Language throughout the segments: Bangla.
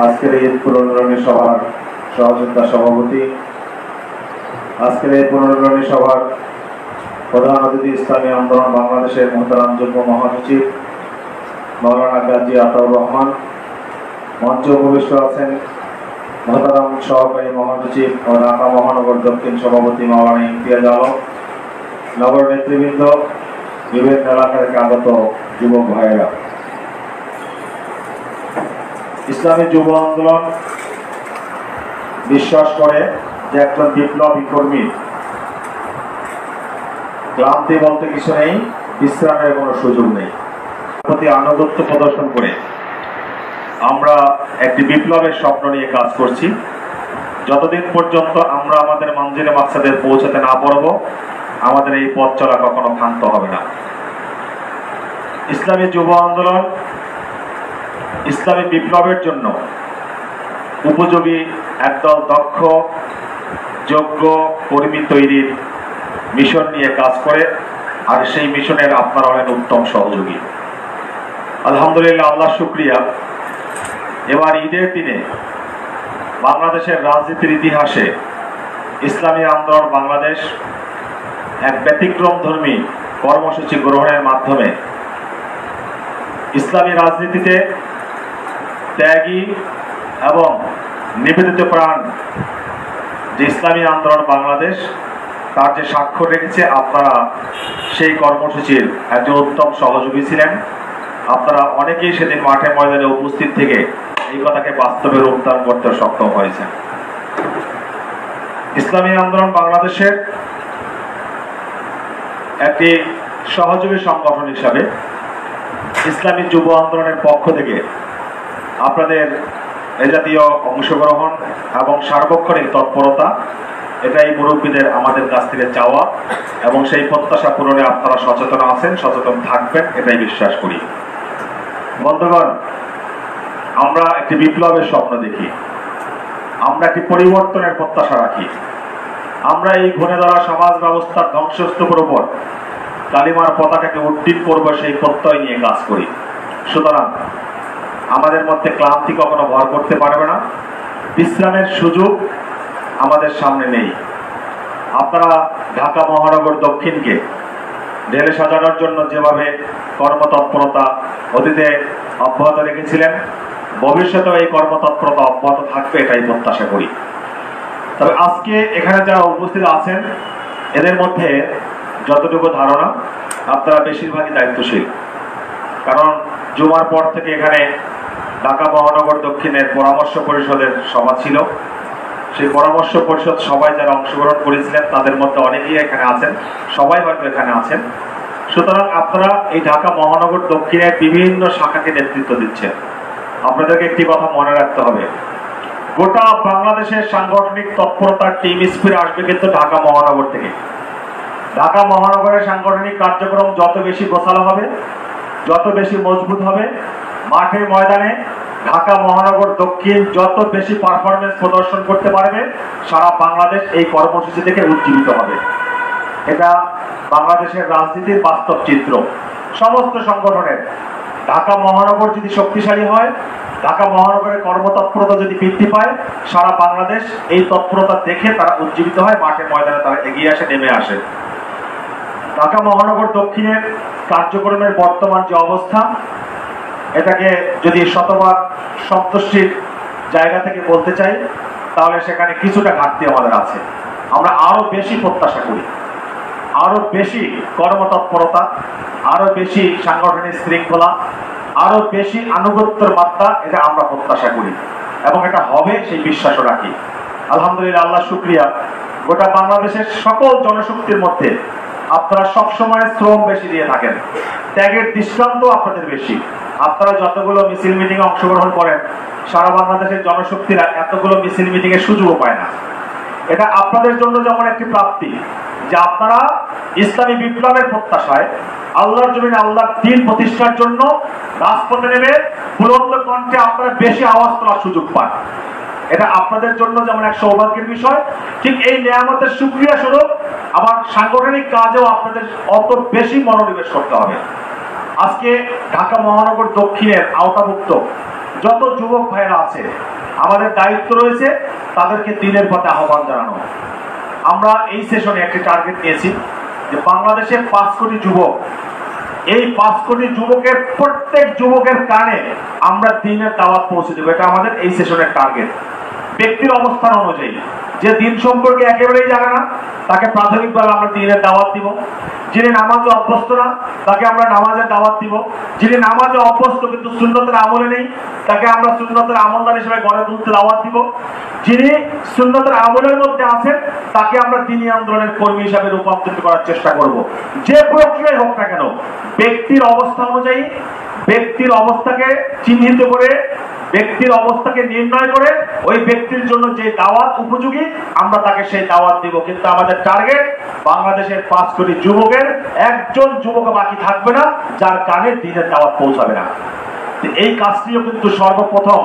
আজকের এই পুনর্মিলনী সভার সহযোগিতা সভাপতি, আজকের এই পুনর্মিলনী সভার প্রধান অতিথি ইসলামী আন্দোলন বাংলাদেশের মোহতারাম যুগ্ম মহাসচিব মাওলানা গাজী আতাউর রহমান, মঞ্চে উপবিষ্ট আছেন মোহতারাম সহকারী মহাসচিব ও ঢাকা মহানগর দক্ষিণ সভাপতি মাওলানা ইমতিয়াজ আলম, নগর নেতৃবৃন্দ, বিভিন্ন এলাকা থেকে আগত যুবক ভাইয়েরা। ইসলামী যুব আন্দোলন বিশ্বাস করে যে একজন বিপ্লবী কর্মী ক্লান্তি বলতে কিছু নেই, বিশ্রামের কোনো সুযোগ নেই। প্রতি আনুগত্য প্রদর্শন করে আমরা একটি বিপ্লবের স্বপ্ন নিয়ে কাজ করছি। যতদিন পর্যন্ত আমরা আমাদের মঞ্জিলে মাকসাদে পৌঁছাতে না পারব, আমাদের এই পথ চলা কখনো ক্ষান্ত হবে না। ইসলামী যুব আন্দোলন ইসলামী বিপ্লবের জন্য উপযোগী একদল দক্ষ যোগ্য কর্মী তৈরির মিশন নিয়ে কাজ করে, আর সেই মিশনের আপনারা হলেন উত্তম সহযোগী। আলহামদুলিল্লাহ, আল্লাহ শুকরিয়া, এবার ঈদের দিনে বাংলাদেশের রাজনীতির ইতিহাসে ইসলামী আন্দোলন বাংলাদেশ এক ব্যতিক্রমধর্মী কর্মসূচি গ্রহণের মাধ্যমে ইসলামী রাজনীতিতে ত্যাগী এবং নিবেদিত প্রাণ যে ইসলামী আন্দোলন বাংলাদেশ তার যে স্বাক্ষর রেখেছে, আপনারা সেই কর্মসূচির একজন উত্তম সহযোগী ছিলেন। আপনারা অনেকেই সেদিন মাঠে ময়দানে উপস্থিত থেকে এই কথাকে বাস্তবে রূপদান করতে সক্ষম হয়েছেন। ইসলামী আন্দোলন বাংলাদেশের একটি সহযোগী সংগঠন হিসাবে ইসলামী যুব আন্দোলনের পক্ষ থেকে আপনাদের এ জাতীয় অংশগ্রহণ এবং সার্বক্ষণিক তৎপরতা, এটাই মুরব্বীদের আমাদের কাছ থেকে চাওয়া, এবং সেই প্রত্যাশা পূরণে আপনারা সচেতন আছেন, সচেতন থাকবেন, এটাই বিশ্বাস করি। বন্ধুগণ, আমরা একটি বিপ্লবের স্বপ্ন দেখি, আমরা একটি পরিবর্তনের প্রত্যাশা রাখি। আমরা এই ঘনে ধরা সমাজ ব্যবস্থার ধ্বংসস্তূপের উপর কালিমার পতাকাকে উড্ডীন করব, সেই প্রত্যয় নিয়ে কাজ করি। সুতরাং আমাদের মধ্যে ক্লান্তি কখনো ভর করতে পারবে না, বিশ্রামের সুযোগ আমাদের সামনে নেই। আপনারা ঢাকা মহানগর দক্ষিণকে ঢেলে সাজানোর জন্য যেভাবে কর্মতৎপরতা অতীতে অব্যাহত রেখেছিলেন, ভবিষ্যতেও এই কর্মতৎপরতা অব্যাহত থাকবে, এটাই প্রত্যাশা করি। তবে আজকে এখানে যারা উপস্থিত আছেন, এদের মধ্যে যতটুকু ধারণা, আপনারা বেশিরভাগই দায়িত্বশীল। কারণ জুমার পর থেকে এখানে ঢাকা মহানগর দক্ষিণের পরামর্শ পরিষদের সভা ছিল। সেই পরামর্শ পরিষদ সবাই যারা অংশগ্রহণ করেছিলেন, তাদের মধ্যে অনেকেই এখানে আছেন, সবাই হয়তো এখানে আছেন। সুতরাং আপনারা এই ঢাকা মহানগর দক্ষিণের বিভিন্ন শাখাকে নেতৃত্ব দিচ্ছেন। আপনাদেরকে একটি কথা মনে রাখতে হবে, গোটা বাংলাদেশের সাংগঠনিক তৎপরতার টিম স্পিরিট আসবে কিন্তু ঢাকা মহানগর থেকে। ঢাকা মহানগরের সাংগঠনিক কার্যক্রম যত বেশি গোছালো হবে, যত বেশি মজবুত হবে, মাঠে ময়দানে ঢাকা মহানগর দক্ষিণ যত বেশি পারফরমেন্স প্রদর্শন করতে পারবে, সারা বাংলাদেশ এই কর্মসূচি থেকে উজ্জীবিত হবে। এটা বাংলাদেশের রাজনীতির বাস্তব চিত্র। সমস্ত সংগঠনের ঢাকা মহানগর যদি শক্তিশালী হয়, ঢাকা মহানগরের কর্মতৎপরতা যদি বৃদ্ধি পায়, সারা বাংলাদেশ এই তৎপরতা দেখে তারা উজ্জীবিত হয়, মাঠে ময়দানে তারা এগিয়ে আসে, নেমে আসে। ঢাকা মহানগর দক্ষিণের কার্যক্রমের বর্তমান যে অবস্থা, এটাকে যদি শতভাগ সন্তুষ্টির জায়গা থেকে বলতে চাই, তাহলে সেখানে কিছুটা ঘাটতি আমাদের আছে। আমরা আরো বেশি প্রত্যাশা করি, আরো বেশি কর্মতৎপরতা, আরো বেশি সাংগঠনিক শৃঙ্খলা, আরো বেশি আনুগত্যের মাত্রা, এটা আমরা প্রত্যাশা করি এবং এটা হবে সেই বিশ্বাসও রাখি। আলহামদুলিল্লাহ, আল্লাহ শুকরিয়া, গোটা বাংলাদেশের সকল জনশক্তির মধ্যে আপনারা সবসময় শ্রম বেশি দিয়ে থাকেন, ত্যাগের দৃষ্টান্ত আপনাদের বেশি। আপনারা যতগুলো মিছিল মিটিং অংশগ্রহণ করেন, সারা বাংলাদেশের জনশক্তিরা এতগুলো মিছিল মিটিং এর সুযোগও পায় না। এটা আপনাদের জন্য যেমন একটি প্রাপ্তি যে আপনারা ইসলামী বিপ্লবের প্রত্যাশায় আল্লাহর জমিনে আল্লাহর দ্বীন প্রতিষ্ঠার জন্য রাজপথে নেমে বুলন্দ কণ্ঠে আপনারা বেশি আওয়াজ তোলার সুযোগ পান। এটা আপনাদের জন্য যেমন এক সৌভাগ্যের বিষয়, ঠিক এই নিয়ামতের শুকরিয়া স্বরূপ আবার সাংগঠনিক কাজেও আপনাদের অত বেশি মনোনিবেশ করতে হবে। আজকে ঢাকা মহানগর দক্ষিণের আওতাভুক্ত যত যুবক ভাইয়েরা আছে আমাদের দায়িত্ব রয়েছে তাদেরকে দিনের পথে আহ্বান জানানো। আমরা এই সেশনে একটি টার্গেট নিয়েছি যে বাংলাদেশের 5 কোটি যুবক, এই 5 কোটি যুবকের প্রত্যেক যুবকের কানে আমরা দিনের দাওয়াত পৌঁছে দেবো। এটা আমাদের এই সেশনের টার্গেট। ব্যক্তির অবস্থান অনুযায়ী যে দিন সম্পর্কে একেবারেই জানে না তাকে প্রাথমিকভাবে আমরা দিনের দাওয়াত দিব। যিনি নামাজে অভ্যস্ত না তাকে আমরা নামাজের দাওয়াত দিব। যিনি নামাজে অভ্যস্ত কিন্তু সুন্নতের আমলে নেই তাকে আমরা সুন্নতের আমলদার হিসেবে গড়ে তুলতে দাওয়াত দিব। যিনি সুন্নতের আমলের মধ্যে আছেন তাকে আমরা দ্বীনি আন্দোলনের কর্মী হিসাবে রূপান্তরিত করার চেষ্টা করব। যে প্রক্রিয়ায় হোক না কেন, ব্যক্তির অবস্থা অনুযায়ী ব্যক্তির অবস্থাকে চিহ্নিত করে, ব্যক্তির অবস্থাকে নির্ণয় করে ওই ব্যক্তির জন্য যে দাওয়াত উপযোগী আমরা তাকে সেই দাওয়াত দিব। কিন্তু আমাদের টার্গেট বাংলাদেশের 5 কোটি যুবকের একজন যুবক বাকি থাকবে না যার কানে দিনের দাওয়াত পৌঁছাবে না। এই কাজটিও কিন্তু সর্বপ্রথম,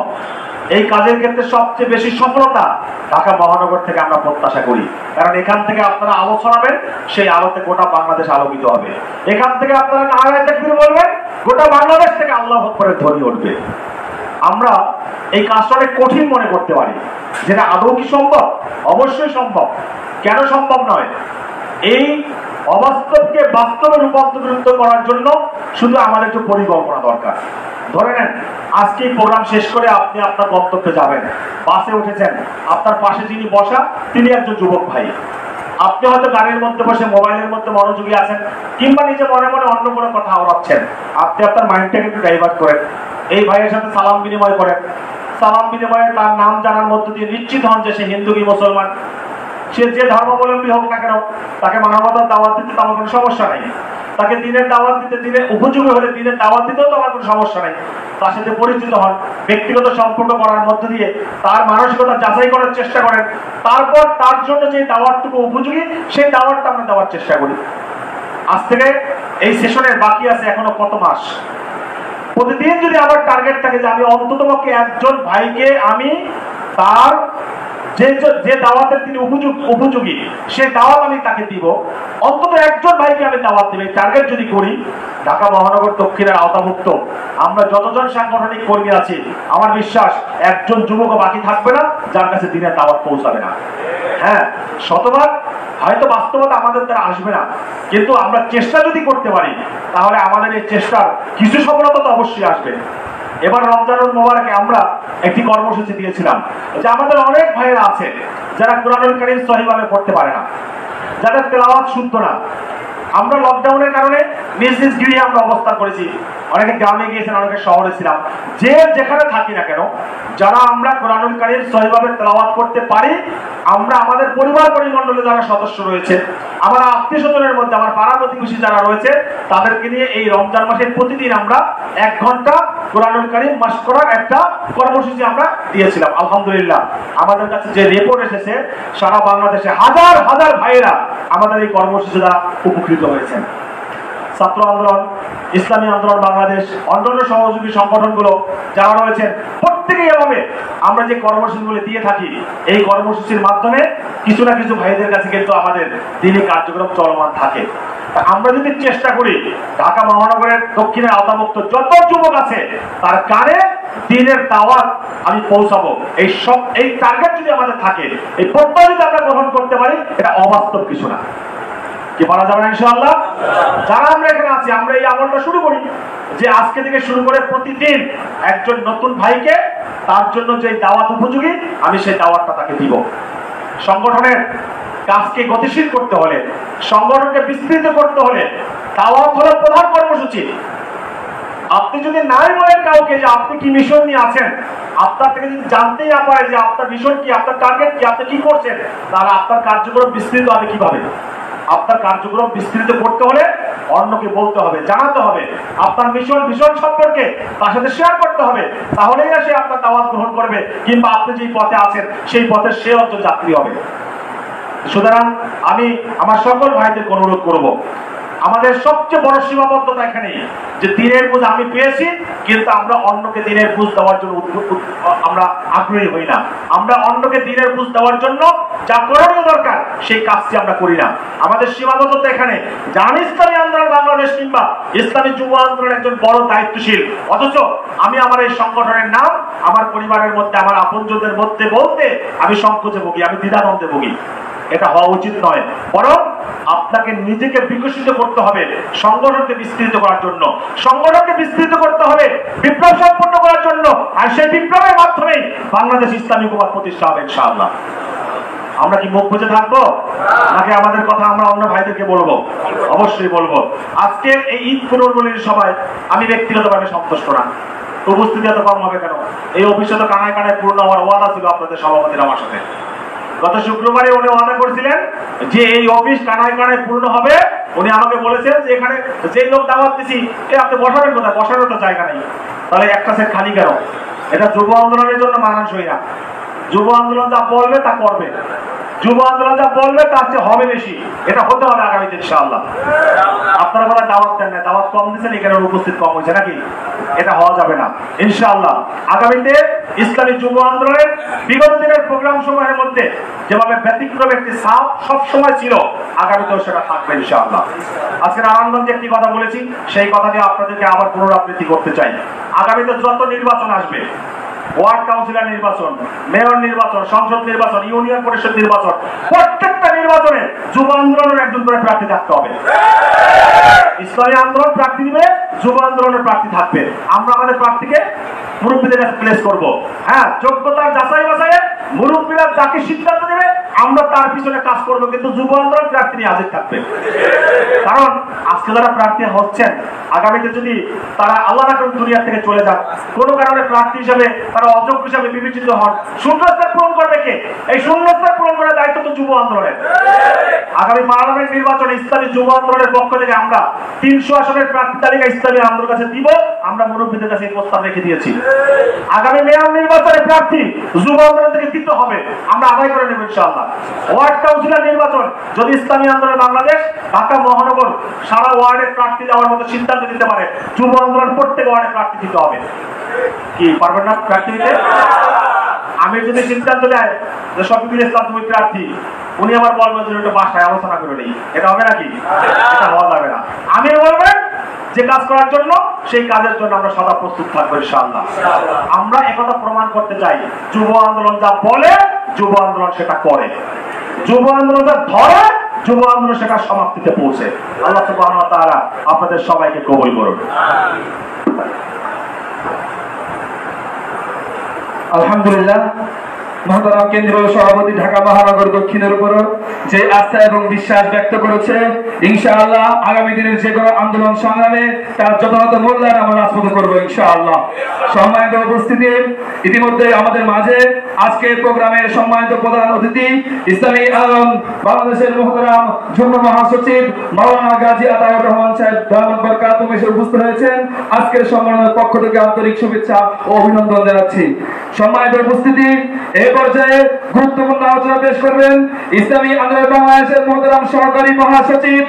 এই কাজের ক্ষেত্রে সবচেয়ে বেশি সফলতা ঢাকা মহানগর থেকে আমরা প্রত্যাশা করি। কারণ এখান থেকে আপনারা আলো ছড়াবেন, সেই আলোতে গোটা বাংলাদেশ আলোকিত হবে। এখান থেকে আপনারা নারায়ে তাকবীর বলবেন, গোটা বাংলাদেশ থেকে আল্লাহু আকবারের ধ্বনি উঠবে। আমরা এই কাজটা অনেক কঠিন মনে করতে পারি, যেটা আদৌ কি সম্ভব? অবশ্যই সম্ভব। কেন সম্ভব নয়? এই অবাস্তবকে বাস্তবে রূপান্তরিত করার জন্য শুধু আমাদের একটু পরিকল্পনা দরকার। ধরে নেন আজকে প্রোগ্রাম শেষ করে আপনি আপনার গন্তব্যে যাবেন, বাসে উঠেছেন, আপনার পাশে যিনি বসা তিনি একজন যুবক ভাই। আপনি হয়তো গাড়ির মধ্যে বসে মোবাইলের মধ্যে মনোযোগী আছেন, কিংবা নিজে মনে মনে অন্য কোনো কথা আওড়াচ্ছেন। আপনি আপনার মাইন্ডটাকে একটু ডাইভার্ট করেন, এই ভাইয়ের সাথে সালাম বিনিময় করেন। সালাম বিনিময়ে তার নাম জানার মধ্য দিয়ে নিশ্চিত হন যে সে হিন্দু কি মুসলমান। সে যে ধর্মাবলম্বী হোক না কেন, তাকে মানবতার দাওয়াত দিতে আমার কোনো সমস্যা নেই। তাকে দিনের দাওয়াত দিতে, দিনের উপযোগী হলে দিনের দাওয়াত দিতেও তো আমার কোনো সমস্যা নেই। তার সাথে পরিচিত হন, ব্যক্তিগত সম্পর্ক করার মধ্য দিয়ে তার মানসিকতা যাচাই করার চেষ্টা করেন। তারপর তার জন্য যে দাওয়াতটুকু উপযোগী সেই দাওয়াতটা আমরা দেওয়ার চেষ্টা করি। আজ থেকে এই সেশনের বাকি আছে এখনো কত মাস। প্রতিদিন যদি আমার টার্গেট থাকে যে আমি অন্ততপক্ষে একজন ভাইকে আমি তার যে দাওয়াতের তিনি উপযোগী সেই দাওয়াত আমি তাকে দিব, অন্তত একজন ভাইকে আমি দাওয়াত দিব। টার্গেট যদি করি, ঢাকা মহানগর দক্ষিণের আওতাভুক্ত আমরা যতজন সাংগঠনিক কর্মী আছি, আমার বিশ্বাস একজন যুবকও বাকি থাকবে না যার কাছে দিনের দাওয়াত পৌঁছাবে না। হ্যাঁ, শতভাগ হয়তো বাস্তবতা আমাদের দ্বারা আসবে না, কিন্তু আমরা চেষ্টা যদি করতে পারি তাহলে আমাদের এই চেষ্টার কিছু সফলতা তো অবশ্যই আসবে। এবার রমজানুল মোবারকে আমরা একটি কর্মসূচি দিয়েছিলাম যে আমাদের অনেক ভাইয়েরা আছে যারা কুরআনুল কারীম সহিভাবে পড়তে পারে না, যাদের তেলাওয়াত শুদ্ধ না। আমরা লকডাউনের কারণে নিজ নিজ গৃহে আমরা অবস্থান করেছি, অনেকে গ্রামে গিয়েছেন, অনেকে শহরে ছিলাম। যে যেখানে থাকি না কেন, যারা আমরা কুরআনুল কারীম সহিভাবে তেলাওয়াত করতে পারি, আমরা আমাদের পরিবার পরিমণ্ডলে যারা সদস্য রয়েছে, আমার আত্মীয় স্বজনের মধ্যে আমার পাড়া প্রতিবেশী যারা রয়েছে, তাদেরকে নিয়ে এই রমজান মাসের প্রতিদিন আমরা 1 ঘন্টা কুরআনুল কারীম মাস করার একটা কর্মসূচি আমরা দিয়েছিলাম। আলহামদুলিল্লাহ, আমাদের কাছে যে রিপোর্ট এসেছে, সারা বাংলাদেশে হাজার হাজার ভাইয়েরা আমাদের এই কর্মসূচি দ্বারা উপকৃত হয়েছেন। ছাত্র আন্দোলন, ইসলামী আন্দোলন বাংলাদেশ, অন্যান্য সহযোগী সংগঠনগুলো যারা রয়েছেন, প্রত্যেকেই এভাবে আমরা যে কর্মসূচিগুলো দিয়ে থাকি, এই কর্মসূচির মাধ্যমে কিছু না কিছু ভাইদের কাছে কিন্তু আমাদের দিনী কার্যক্রম চলমান থাকে। আমরা যদি চেষ্টা করি ঢাকা মহানগরের দক্ষিণের আওতাভুক্ত যত যুবক আছে তার কানে দিনের দাওয়াত আমি পৌঁছাবো, এই টার্গেট যদি আমাদের থাকে, এই প্রত্যয় যদি আমরা গ্রহণ করতে পারি, এটা অবাস্তব কিছু না। কি পারা যাবে না ইনশাআল্লাহ? যারা আমরা এখানে আছি, আমরা এই আমলটা শুরু করি যে আজকে থেকে শুরু করে প্রতিদিন একজন নতুন ভাইকে তার জন্য যে দাওয়াত উপযোগী আমি সেই দাওয়াতটা তাকে দিব। সংগঠনের কাজকে গতিশীল করতে হলে, সংগঠনকে বিস্তৃত করতে হলে দাওয়াত হলো প্রধান কর্মসূচি। আপনি যদি নাই বলেন কাউকে যে আপনি কি মিশন নিয়ে আছেন, আপনার থেকে যদি জানতেই না পারে যে আপনার মিশন কি, আপনার টার্গেট কি, আপনি কি করছেন, তাহলে আপনার কার্যক্রম বিস্তৃত হবে কিভাবে? আপনার কার্যক্রম বিস্তৃত করতে হলে অন্যকে বলতে হবে, জানাতে হবে, আপনার মিশন ভিশন সম্পর্কে তার সাথে শেয়ার করতে হবে, তাহলেই না সে আপনার দাওয়াত গ্রহণ করবে, কিংবা আপনি যেই পথে আছেন সেই পথে সে একজন যাত্রী হবে। সুতরাং আমি আমার সকল ভাইদেরকে অনুরোধ করব, আমাদের সবচেয়ে বড় সীমাবদ্ধতা এখানে যে দিনের বুঝ আমি পেয়েছি, কিন্তু আমরা অন্যকে দিনের বুঝ দেওয়ার জন্য আমরা আগ্রহী হই না। আমরা অন্যকে দিনের বুঝ দেওয়ার জন্য যা করণীয় দরকার সেই কাজটি আমরা করি না। আমাদের সীমাবদ্ধতা এখানে। জানি ইসলামী আন্দোলন বাংলাদেশ কিংবা ইসলামী যুব আন্দোলনের একজন বড় দায়িত্বশীল, অথচ আমি আমার এই সংগঠনের নাম আমার পরিবারের মধ্যে, আমার আপনজনদের মধ্যে বলতে আমি সংকোচে ভুগি, আমি দ্বিধাদ্বন্দ্বে ভুগি। এটা হওয়া উচিত নয়, বরং আপনাকে নিজেকে বিকশিত করতে হবে সংগঠনকে বিস্তৃত করার জন্য, সংগঠনকে বিস্তৃত করতে হবে বিপ্লব সম্পন্ন করার জন্য। আর সেই বিপ্লবের মাধ্যমেই বাংলাদেশ ইসলামী হুকুমত প্রতিষ্ঠা হবে ইনশাআল্লাহ। আমরা কি মুখ বুঝে থাকবো, নাকি আমাদের কথা আমরা অন্য ভাইদেরকে বলবো? অবশ্যই বলবো। আজকের এই ঈদ পুনর্মিলনী সভায় আমি ব্যক্তিগতভাবে সন্তুষ্ট না। উপস্থিতি এত কম হবে কেন? এই অফিসে তো কানায় কানায় পূর্ণ হওয়ার ওয়াদা ছিল আপনাদের সভাপতির আমার সাথে। গত শুক্রবারে উনি ওয়াদা করেছিলেন যে এই অফিস কানায় কানায় পূর্ণ হবে। উনি আমাকে বলেছেন যে এখানে যে লোক দাওয়াত দিছি আপনি বসাবেন কোথায়? বসানোর তো জায়গা নেই। তাহলে একটা সেট খালি কেন? এটা যুব আন্দোলনের জন্য মানানসই না। যুব আন্দোলন যা বলবে তা করবে, যুব আন্দোলন যা বলবে তার চেয়ে হবে বেশি। এটা হতে হবে আগামীতে ইনশাআল্লাহ। আপনারা বলে দাওয়াত দেন না, দাওয়াত কম দিচ্ছেন, এখানে উপস্থিত কম হয়েছে নাকি? এটা হওয়া যাবে না ইনশাআল্লাহ। আগামীতে ইসলামী যুব আন্দোলনের বিগত দিনের প্রোগ্রাম সমূহের মধ্যে যেভাবে ব্যতিক্রম একটি ছাপ সবসময় ছিল, আগামীতেও সেটা থাকবে ইনশাআল্লাহ। আজকে নারায়ণগঞ্জে একটি কথা বলেছি, সেই কথাটি আপনাদেরকে আবার পুনরাবৃত্তি করতে চাই। আগামীতে যত নির্বাচন আসবে, ওয়ার্ড কাউন্সিলর নির্বাচন, মেয়র নির্বাচন, সংসদ নির্বাচন, ইউনিয়ন পরিষদ নির্বাচন, প্রত্যেকটা নির্বাচনে যুব আন্দোলনের একজন করে প্রার্থী থাকতে হবে। ইসলামী আন্দোলন প্রার্থী দিবে, যুব আন্দোলনের প্রার্থী থাকবে। আমরা আমাদের প্রার্থীকে মুরব্বীদের কাছে প্লেস করবো। হ্যাঁ, যোগ্যতার যাচাই বাছাইয়ে মুরব্বীরা যাকে সিদ্ধান্ত দেবে আমরা তার পিছনে কাজ করবো, কিন্তু যুব আন্দোলন প্রার্থী নিয়ে হাজির থাকবে। কারণ আজকে যারা প্রার্থী হচ্ছেন, আগামীতে যদি তারা আল্লাহ রাখুন দুনিয়া থেকে চলে যান, কোনো কারণে প্রার্থী হিসাবে তারা অযোগ্য হিসাবে বিবেচিত হন, শূন্যস্থান পূরণ করবে কে? এই শূন্যস্থান পূরণ করার দায়িত্ব তো যুব আন্দোলনের। আগামী পার্লামেন্ট নির্বাচনে ইসলামী যুব আন্দোলনের পক্ষ থেকে আমরা 300 আসনের প্রার্থী তালিকা ইসলামী আন্দোলনের কাছে দিব। আমরা মুরব্বীদের কাছে এই প্রস্তাব রেখে দিয়েছি। আগামী মেয়র নির্বাচনে প্রার্থী যুব আন্দোলন থেকে দিতে হবে, আমরা আদায় করে নেব ইনশাআল্লাহ। ওয়ার্ড কাউন্সিলর নির্বাচন যদি ইসলামী আন্দোলন বাংলাদেশ ঢাকা মহানগর সারা ওয়ার্ডে প্রার্থী দেওয়ার মতো সিদ্ধান্ত নিতে পারে, যুব আন্দোলন প্রত্যেক ওয়ার্ডে প্রার্থী দিতে হবে। কি পারবেন না প্রার্থী দিতে? আমি যদি সিদ্ধান্ত নেয় যে শফিকুল ইসলাম তুমি প্রার্থী, উনি আবার বলবেন যে একটু বাসায় আলোচনা করে নেই, এটা হবে নাকি? এটা হওয়া যাবে না। আমি বলবেন যে কাজ করার জন্য, সেই কাজের জন্য আমরা সদা প্রস্তুত থাকবো ইনশাআল্লাহ। আমরা একথা প্রমাণ করতে চাই, যুব আন্দোলন যা বলে যুব আন্দোলন সেটা করে, যুব আন্দোলন যা ধরে যুব আন্দোলন সেটা সমাপ্তিতে পৌঁছে। আল্লাহ সুবহানাহু ওয়া তাআলা আপনাদের সবাইকে কবুল করুন। আলহামদুলিল্লাহ। মহতরম কেন্দ্রীয় সভাপতি ঢাকা মহানগর দক্ষিণের উপর যে আস্থা এবং বিশ্বাস ব্যক্ত করেছে, ইনশাআল্লাহ আগামী দিনের যে কোনো আন্দোলন সংগ্রামে তার যথাযথ মূল্যায়ন আমরা রাজপথে করবো ইনশাআল্লাহ। সম্মানিত উপস্থিতি, ইতিমধ্যে আমাদের মাঝে আজকে প্রোগ্রামের সম্মানিত প্রধান অতিথি ইসলামী আলম বাংলাদেশের মহতরম যুগ্ম মহাসচিব মাওলানা গাজী আতাউর রহমান সাহেব দামাত বরকাতুহু এসে উপস্থিত হয়েছেন। আজকের সম্মেলনের পক্ষ থেকে আন্তরিক শুভেচ্ছা ও অভিনন্দন জানাচ্ছি। সম্মানিত উপস্থিতি, এই পর্যায়ে গুরুত্বপূর্ণ আলোচনা পেশ করবেন ইসলামী আন্দোলন বাংলাদেশের মহতরম সহকারী মহাসচিব